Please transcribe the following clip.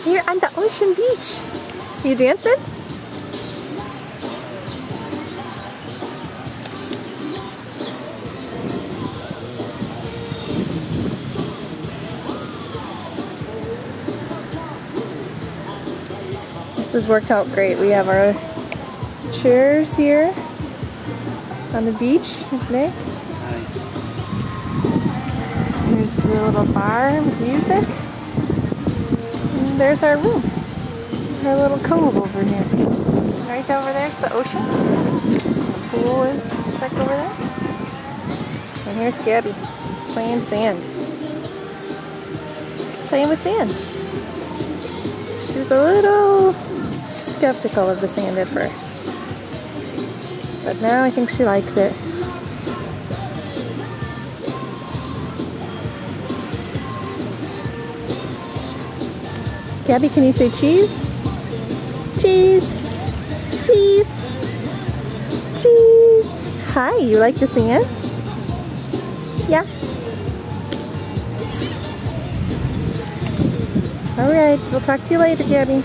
You're on the ocean beach. You dancing? This has worked out great. We have our chairs here on the beach. Here's Nick. Here's the little bar with music. And there's our room. Our little cove over here. Right over there's the ocean. The pool is back over there. And here's Gabby playing sand. Playing with sand. She was a little skeptical of the sand at first. But now I think she likes it. Gabby, can you say cheese? Cheese! Cheese! Cheese! Hi, you like the sand? Yeah? Alright, we'll talk to you later, Gabby.